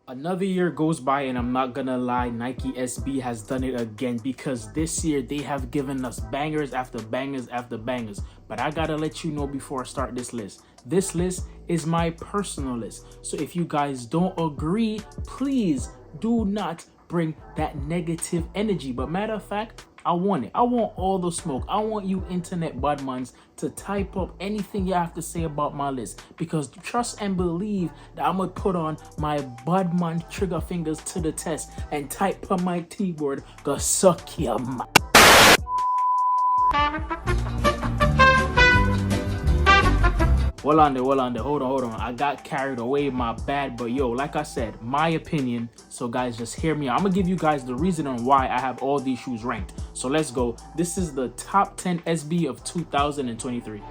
Another year goes by and I'm not gonna lie, Nike SB has done it again because this year they have given us bangers after bangers after bangers. But I gotta let you know before I start this list. This list is my personal list. So if you guys don't agree, please do not bring that negative energy. But matter of fact, I want it. I want all the smoke. I want you internet budmans to type up anything you have to say about my list, because trust and believe that I'm gonna put on my budman trigger fingers to the test and type on my keyboard, go suck your Hold on, hold on. I got carried away, my bad. But yo, like I said, my opinion. So guys, just hear me out. I'm gonna give you guys the reason on why I have all these shoes ranked. So let's go. This is the top 10 SB of 2023.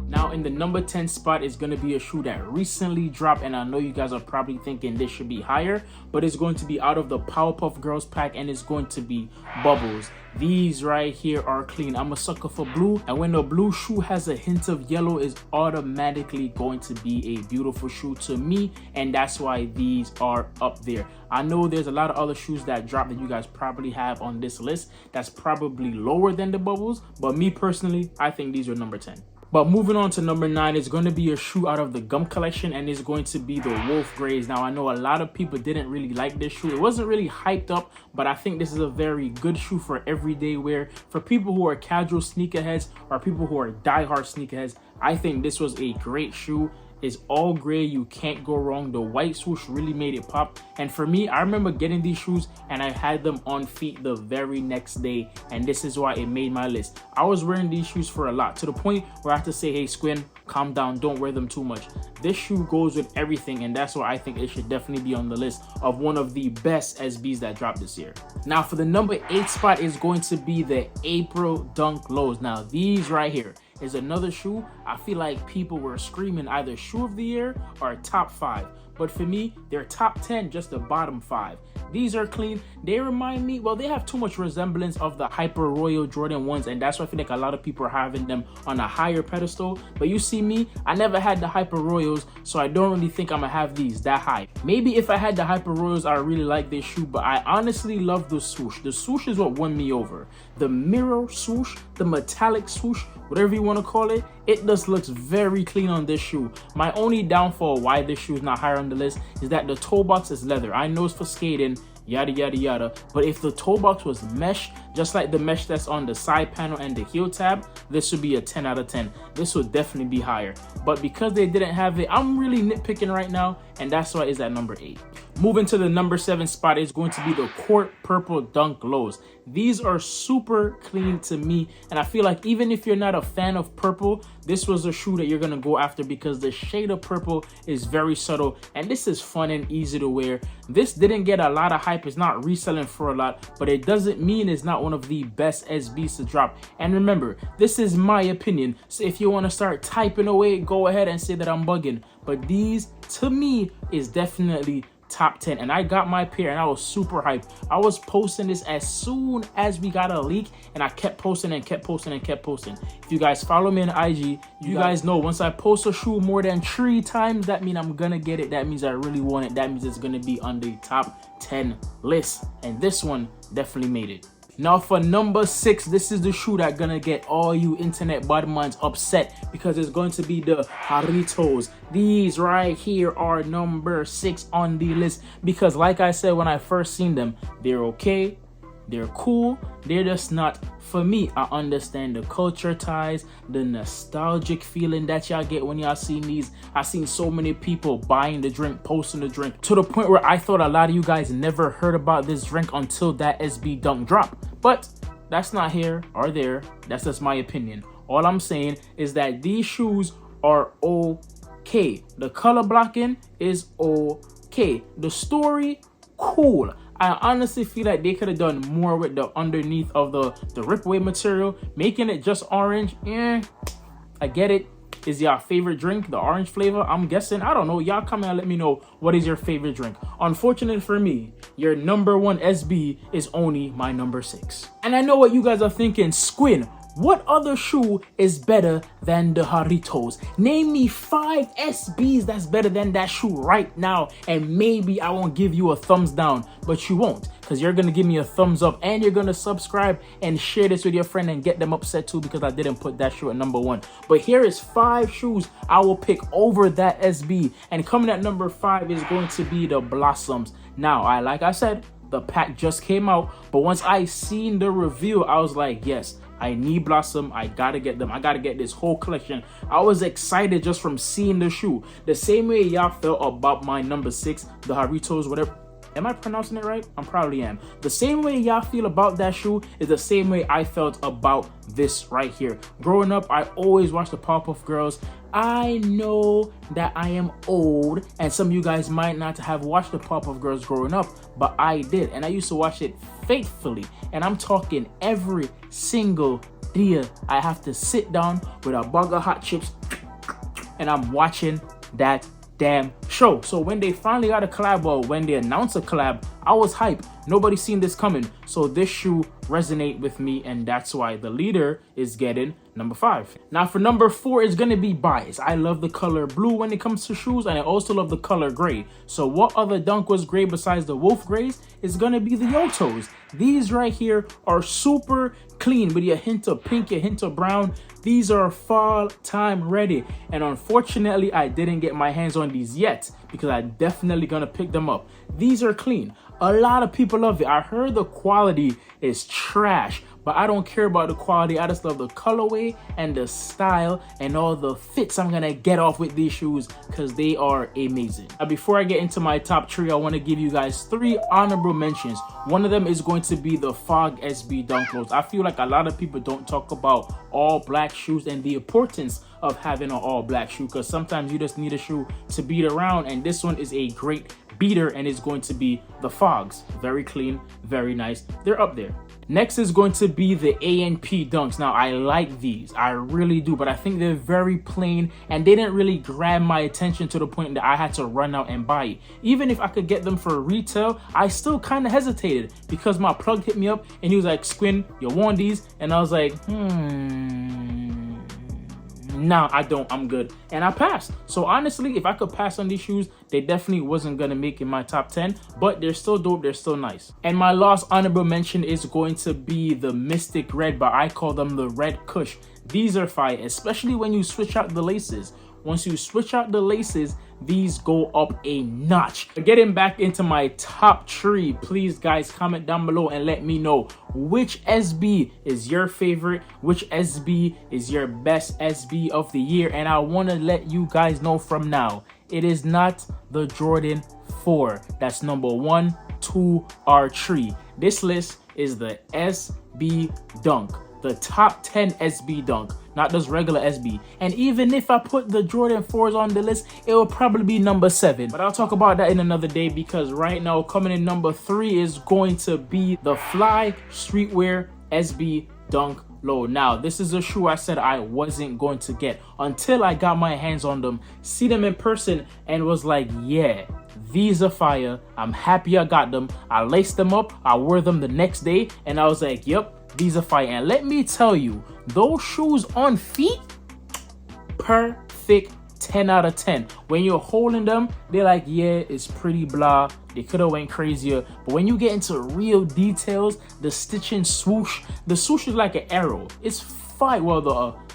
Now in the number 10 spot is going to be a shoe that recently dropped, and I know you guys are probably thinking this should be higher, but it's going to be out of the Powerpuff Girls pack, and it's going to be Bubbles. These right here are clean. I'm a sucker for blue, and when the blue shoe has a hint of yellow, is automatically going to be a beautiful shoe to me, and that's why these are up there. I know there's a lot of other shoes that drop that you guys probably have on this list that's probably lower than the Bubbles, but me personally, I think these are number 10. But moving on to number 9, it's going to be a shoe out of the Gum collection, and it's going to be the Wolf Grays. Now, I know a lot of people didn't really like this shoe. It wasn't really hyped up, but I think this is a very good shoe for everyday wear. For people who are casual sneakerheads or people who are diehard sneakerheads, I think this was a great shoe. It's all gray, you can't go wrong. The white swoosh really made it pop. And for me, I remember getting these shoes and I had them on feet the very next day, and this is why it made my list. I was wearing these shoes for a lot, to the point where I have to say, hey Squin, calm down, don't wear them too much. This shoe goes with everything, and that's why I think it should definitely be on the list of one of the best SBs that dropped this year. Now for the number 8 spot is going to be the April Dunk Lows. Now these right here is another shoe I feel like people were screaming either shoe of the year or top 5, but for me they're top 10, just the bottom 5. These are clean. They remind me, well, they have too much resemblance of the Hyper Royal Jordan 1s, and that's why I feel like a lot of people are having them on a higher pedestal. But you see me, I never had the Hyper Royals, so I don't really think I'm gonna have these that high. Maybe if I had the Hyper Royals, I really like this shoe, but I honestly love the swoosh. The swoosh is what won me over. The mirror swoosh, the metallic swoosh, whatever you want to call it, it just looks very clean on this shoe. My only downfall why this shoe is not higher on the list is that the toe box is leather. I know it's for skating, yada yada yada, but if the toe box was mesh, just like the mesh that's on the side panel and the heel tab, this would be a 10 out of 10. This would definitely be higher, but because they didn't have it, I'm really nitpicking right now, and that's why it's at number 8. Moving to the number 7 spot is going to be the Court Purple Dunk Lows. These are super clean to me, and I feel like even if you're not a fan of purple, this was a shoe that you're gonna go after because the shade of purple is very subtle, and this is fun and easy to wear. This didn't get a lot of hype, it's not reselling for a lot, but it doesn't mean it's not one of the best SBs to drop. And remember, this is my opinion, so if you want to start typing away, go ahead and say that I'm bugging, but these to me is definitely top 10, and I got my pair and I was super hyped. I was posting this as soon as we got a leak, and I kept posting and kept posting and kept posting. If you guys follow me on IG, you guys know once I post a shoe more than 3 times, that means I'm gonna get it. That means I really want it. That means it's gonna be on the top 10 list, and this one definitely made it. Now for number 6, this is the shoe that's gonna get all you internet budmans upset, because it's going to be the Jarritos. These right here are number 6 on the list because, like I said when I first seen them, they're okay, they're cool, they're just not for me. I understand the culture ties, the nostalgic feeling that y'all get when y'all seen these. I seen so many people buying the drink, posting the drink, to the point where I thought a lot of you guys never heard about this drink until that SB Dunk drop. But that's not here or there, that's just my opinion. All I'm saying is that these shoes are okay. The color blocking is okay. The story, cool. I honestly feel like they could have done more with the underneath of the ripaway material. Making it just orange, I get it. Is your favorite drink the orange flavor? I'm guessing. I don't know. Y'all come and let me know what is your favorite drink. Unfortunately for me, your number 1 SB is only my number 6. And I know what you guys are thinking. Squin, What other shoe is better than the Jarritos? Name me 5 SBs that's better than that shoe right now, and maybe I won't give you a thumbs down, but you won't, because you're gonna give me a thumbs up and you're gonna subscribe and share this with your friend and get them upset too because I didn't put that shoe at number 1. But here is 5 shoes I will pick over that SB, and coming at number 5 is going to be the Blossoms. Now, like I said, the pack just came out, but once I seen the review, I was like, yes, I need Blossom. I gotta get them. I gotta get this whole collection. I was excited just from seeing the shoe. The same way y'all felt about my number 6, the Jarritos, whatever. Am I pronouncing it right? I probably am. The same way y'all feel about that shoe is the same way I felt about this right here. Growing up, I always watched the Powerpuff Girls. I know that I am old, and some of you guys might not have watched the Powerpuff Girls growing up, but I did, and I used to watch it faithfully. And I'm talking every single day. I have to sit down with a bag of hot chips, and I'm watching that damn show. So when they finally got a collab, or when they announced a collab, I was hyped. Nobody seen this coming. So this shoe resonate with me, and that's why the leader is getting number 5. Now for number 4 is gonna be biased. I love the color blue when it comes to shoes, and I also love the color gray. So what other dunk was gray besides the wolf grays? Is gonna be the Yotos. These right here are super clean with a hint of pink, a hint of brown. These are fall time ready, and unfortunately I didn't get my hands on these yet because I definitely gonna pick them up. These are clean. A lot of people love it. I heard the quality is trash, but I don't care about the quality. I just love the colorway and the style and all the fits I'm gonna get off with these shoes because they are amazing. Now, before I get into my top 3, I want to give you guys 3 honorable mentions. One of them is going to be the Fog SB Dunk Lows. I feel like a lot of people don't talk about all black shoes and the importance of having an all black shoe, because sometimes you just need a shoe to beat around, and this one is a great beater, and it's going to be the Fogs. Very clean, very nice. They're up there. Next is going to be the ANP Dunks. Now, I like these. I really do, but I think they're very plain, and they didn't really grab my attention to the point that I had to run out and buy it. Even if I could get them for retail, I still kind of hesitated because my plug hit me up, and he was like, Squin, you want these? And I was like, nah, I don't, I'm good. And I passed. So honestly, if I could pass on these shoes, they definitely wasn't gonna make in my top 10, but they're still dope, they're still nice. And my last honorable mention is going to be the Mystic Red, but I call them the Red Kush. These are fire, especially when you switch out the laces. Once you switch out the laces, these go up a notch. Getting back into my top 3, please guys comment down below and let me know which SB is your favorite, which SB is your best SB of the year. And I want to let you guys know from now, it is not the Jordan 4 that's number 1, 2, or 3. This list is the SB Dunk, the top 10 SB Dunk, not just regular SB. And even if I put the Jordan 4s on the list, it will probably be number 7. But I'll talk about that in another day, because right now coming in number 3 is going to be the Fly Streetwear SB Dunk Low. Now, this is a shoe I said I wasn't going to get until I got my hands on them, see them in person, and was like, yeah, these are fire. I'm happy I got them. I laced them up, I wore them the next day, and I was like, yep, these are fire. And let me tell you, those shoes on feet, perfect 10 out of 10. When you're holding them, they're like, yeah, it's pretty blah. They could have went crazier. But when you get into real details, the stitching swoosh, the swoosh is like an arrow. It's fire. Well,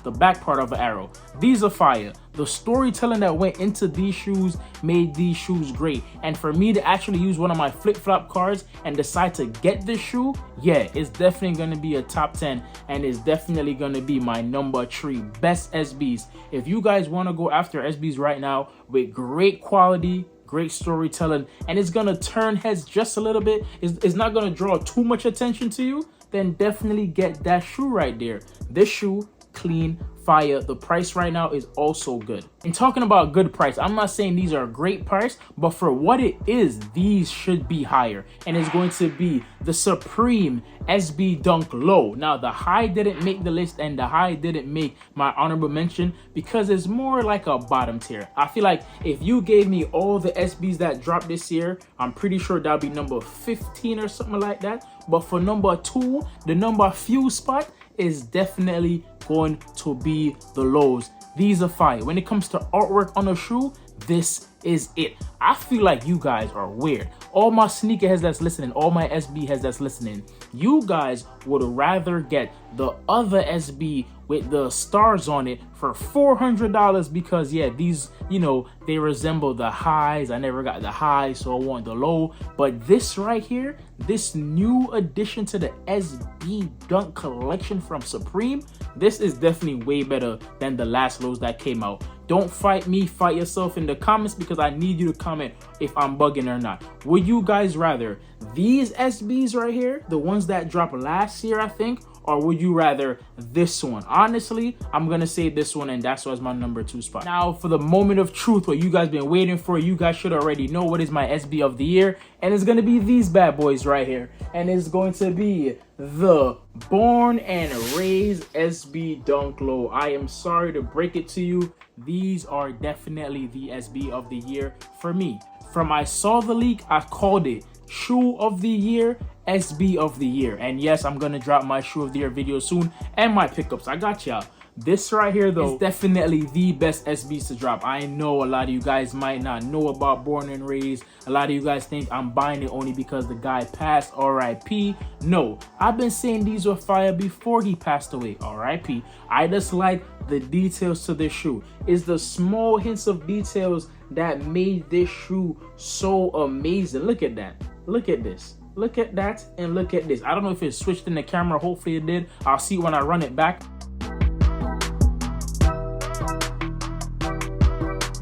the back part of an arrow. These are fire. The storytelling that went into these shoes made these shoes great. And for me to actually use one of my flip-flop cards and decide to get this shoe, yeah, it's definitely going to be a top 10, and it's definitely going to be my number 3 best SBs. If you guys want to go after SBs right now with great quality, great storytelling, and it's going to turn heads just a little bit, it's not going to draw too much attention to you, then definitely get that shoe right there. This shoe, clean, fire. The price right now is also good. And talking about good price, I'm not saying these are a great price, but for what it is, these should be higher. And it's going to be the Supreme SB Dunk Low. Now, the high didn't make the list, and the high didn't make my honorable mention because it's more like a bottom tier. I feel like if you gave me all the SBs that dropped this year, I'm pretty sure that'll be number 15 or something like that. But for number 2, the number few spot, is definitely going to be the lows. These are fire. When it comes to artwork on a shoe, this is it. I feel like you guys are weird. All my sneakerheads that's listening, all my SB heads that's listening, you guys would rather get the other SB with the stars on it for $400 because, yeah, these, you know, they resemble the highs. I never got the high, so I want the low. But this right here, this new addition to the SB Dunk collection from Supreme, this is definitely way better than the last lows that came out. Don't fight me, fight yourself in the comments, because I need you to comment if I'm bugging or not. Would you guys rather these SBs right here, the ones that dropped last year, I think, or would you rather this one? Honestly, I'm gonna say this one, and that's why it's my number 2 spot. Now, for the moment of truth, what you guys been waiting for, you guys should already know what is my SB of the year, and it's gonna be these bad boys right here, and it's going to be the Born and Raised SB Dunk Low. I am sorry to break it to you, these are definitely the SB of the year for me. From I saw the leak, I called it Shoe of the Year, SB of the Year. And yes, I'm gonna drop my Shoe of the Year video soon and my pickups. I got y'all. This right here though is definitely the best SBs to drop. I know a lot of you guys might not know about Born and Raised. A lot of you guys think I'm buying it only because the guy passed, RIP. No, I've been saying these were fire before he passed away, RIP. I just like the details to this shoe. It's the small hints of details that made this shoe so amazing. Look at that. Look at this. Look at that and look at this. I don't know if it switched in the camera. Hopefully it did. I'll see when I run it back.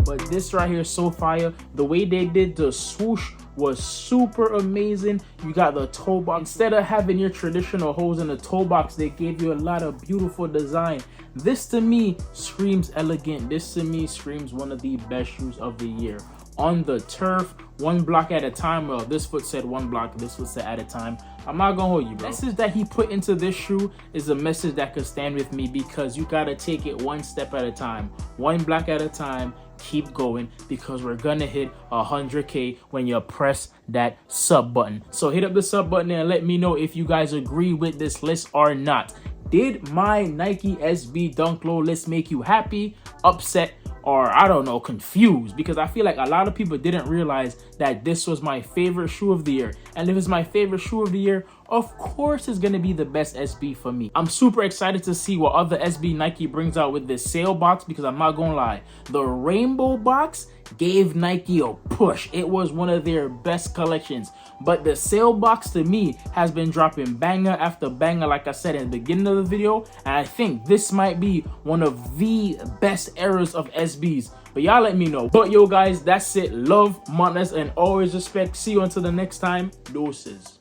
But this right here is so fire. The way they did the swoosh was super amazing. You got the toe box. Instead of having your traditional holes in the toe box, they gave you a lot of beautiful design. This to me screams elegant. This to me screams one of the best shoes of the year. On the turf, one block at a time. Well, this foot said one block, this foot said at a time. I'm not gonna hold you, bro. The message that he put into this shoe is a message that could stand with me, because you gotta take it one step at a time, one block at a time. Keep going, because we're gonna hit 100K when you press that sub button. So hit up the sub button and let me know if you guys agree with this list or not. Did my Nike SB Dunk Low list make you happy, upset, or I don't know, confused? Because I feel like a lot of people didn't realize that this was my favorite shoe of the year. And if it's my favorite shoe of the year, of course it's gonna be the best SB for me. I'm super excited to see what other SB Nike brings out with this sale box, because I'm not gonna lie, the rainbow box gave Nike a push. It was one of their best collections. But the sale box to me has been dropping banger after banger, like I said in the beginning of the video. And I think this might be one of the best eras of SBs. But y'all let me know. But yo guys, that's it. Love, moderness, and always respect. See you until the next time. Doses.